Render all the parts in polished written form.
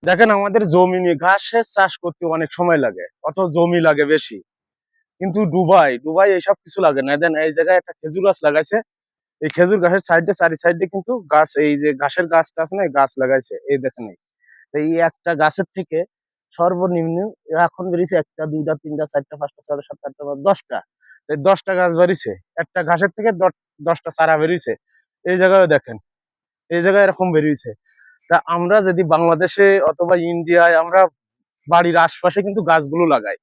দেখেন আমাদের জমি নিয়ে ঘাসের চাষ করতে অনেক সময় লাগে, অত জমি লাগে বেশি। কিন্তু দুবাই দুবাই এইসব কিছু লাগে না। দেন এই জায়গায় একটা খেজুর গাছ লাগাইছে। এই খেজুর গাছের সাইডে চারি সাইডে কিন্তু গাছ, এই যে ঘাসের গাছটা আছে না, এই গাছ লাগাইছে। এই দেখেন এই একটা গাছের থেকে সর্বনিম্ন এখন বেরিয়েছে একটা, দুইটা, তিনটা, চারটা, পাঁচটা, ছয়টা, সাতটা, আটটা, 10টা। এই 10টা গাছ বেরিয়েছে একটা ঘাসের থেকে। 10টা চারা বেরিয়েছে। এই জায়গায় দেখেন, এই জায়গায় এরকম বেরিয়েছে। তা আমরা যদি বাংলাদেশে অথবা ইন্ডিয়ায় আমরা বাড়ির আশপাশে কিন্তু গাছগুলো লাগাই।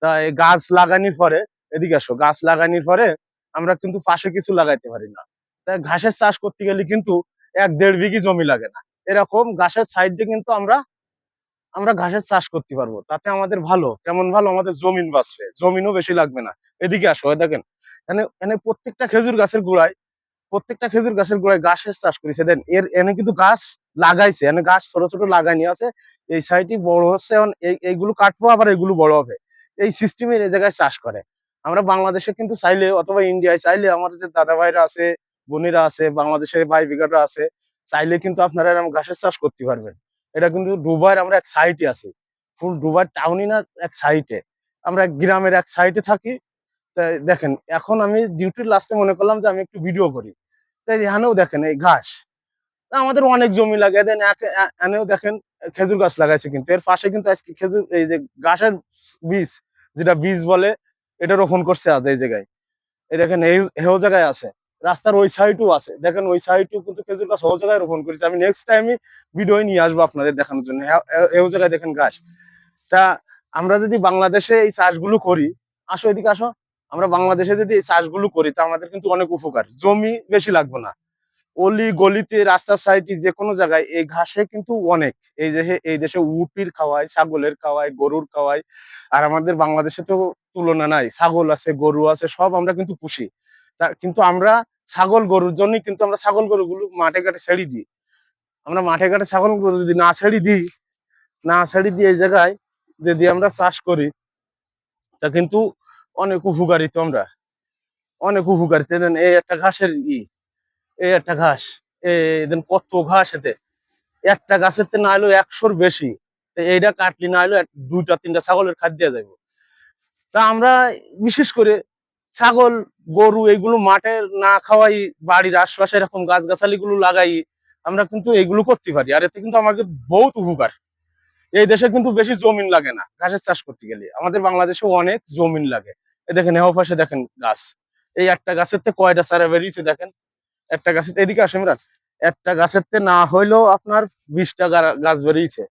তা এই গাছ লাগানোর পরে, এদিকে আসো, গাছ লাগানোর পরে আমরা কিন্তু পাশে কিছু লাগাইতে পারি না। তাই ঘাসের চাষ করতে গেলে কিন্তু 1-1.5 বিঘি জমি লাগে না। এরকম ঘাসের সাইডে কিন্তু আমরা আমরা ঘাসের চাষ করতে পারবো। তাতে আমাদের ভালো, কেমন ভালো, আমাদের জমিন বাঁচবে, জমিনও বেশি লাগবে না। এদিকে আসো, দেখেন এখানে এখানে প্রত্যেকটা খেজুর গাছের গোড়ায় ঘাসের চাষ করেছে। দেন এনে কিন্তু গাছ লাগাইছে, এনে গাছ ছোট ছোট লাগাইনি আছে। এই সাইডই বড় হচ্ছে, এখন এইগুলো কাটবো, আবার এগুলো বড় হবে। এই সিস্টেমের এই জায়গায় চাষ করে। আমরা বাংলাদেশে কিন্তু চাইলে অথবা ইন্ডিয়ায় চাইলে, আমাদের যে দাদা ভাইরা আছে, বোনেরা আছে, বাংলাদেশের ভাই বিঘাটা আছে, চাইলে কিন্তু আপনারা এরকম ঘাসের চাষ করতে পারবেন। এটা কিন্তু দুবাইয়ের আমরা এক সাইটে আছি, ফুল দুবাই টাউনই না, এক সাইটে। আমরা গ্রামের এক সাইটে থাকি। তাই দেখেন, এখন আমি ডিউটির লাস্টে মনে করলাম যে আমি একটু ভিডিও করি। তাই এখানেও দেখেন এই ঘাস। আমাদের অনেক জমি লাগে। দেন এখানেও দেখেন খেজুর গাছ লাগাইছে, কিন্তু এর পাশে কিন্তু আজকে খেজুর, এই যে ঘাসের বীজ, যেটা বীজ বলে, এটা রোপণ করছে আজ এই জায়গায়। এই দেখেন এই জায়গায় আছে, রাস্তার ওই সাইডও আছে। দেখেন ওই সাইডও কিন্তু খেজুর গাছ ও জায়গায় রোপণ করেছে। আমি নেক্সট টাইমে ভিডিও নিয়ে আসবো আপনাদের দেখানোর জন্য। এই জায়গায় দেখেন ঘাস। তা আমরা যদি বাংলাদেশে এই চাষগুলো করি, আসো এদিকে আসো, আমরা বাংলাদেশে যদি এই চাষগুলো করি, তা আমাদের কিন্তু অনেক উপকার, জমি বেশি লাগবে না। অলি গলিতে, রাস্তার সাইডে, যে কোনো জায়গায় এই ঘাসে কিন্তু অনেক। এই দেশে উটির খাওয়ায়, ছাগলের খাওয়ায়, গরুর খাওয়ায়। আর আমাদের বাংলাদেশে তো তুলনা নাই, ছাগল আছে, গরু আছে, সব আমরা কিন্তু পুষি। তা কিন্তু আমরা ছাগল গরুর জন্যই কিন্তু আমরা ছাগল গরুগুলো মাঠে ঘাটে ছেড়ে দিই। আমরা মাঠে ঘাটে ছাগল গরু যদি না ছেড়ে দিই এই জায়গায় যদি আমরা চাষ করি, তা কিন্তু অনেক উপকারিত আমরা, অনেক উপকারিত। এই একটা ঘাসের এই একটা ঘাস, দেন কত ঘাস এতে। একটা গাছের না হলেও 100-র বেশি। এইটা কাটলি না হলেও দুইটা তিনটা ছাগলের খাদ্য দেওয়া যাবে। তা আমরা বিশেষ করে ছাগল, গরু এগুলো মাঠে না খাওয়াই, বাড়ির আশপাশে এরকম গাছগাছালি গুলো লাগাই, আমরা কিন্তু এগুলো করতে পারি। আর এতে কিন্তু আমাকে বহুত উপকার। এই দেশে কিন্তু বেশি জমিন লাগে না ঘাসের চাষ করতে গেলে, আমাদের বাংলাদেশে অনেক জমিন লাগে। এই দেখেন এ পাশে দেখেন গাছ, এই একটা গাছের থেকে কয়টা চারা বেরিয়েছে দেখেন। একটা গাছের, এদিকে আসে ইমরান, একটা গাছের না হইলেও আপনার 20টা গাছ বেরিয়েছে।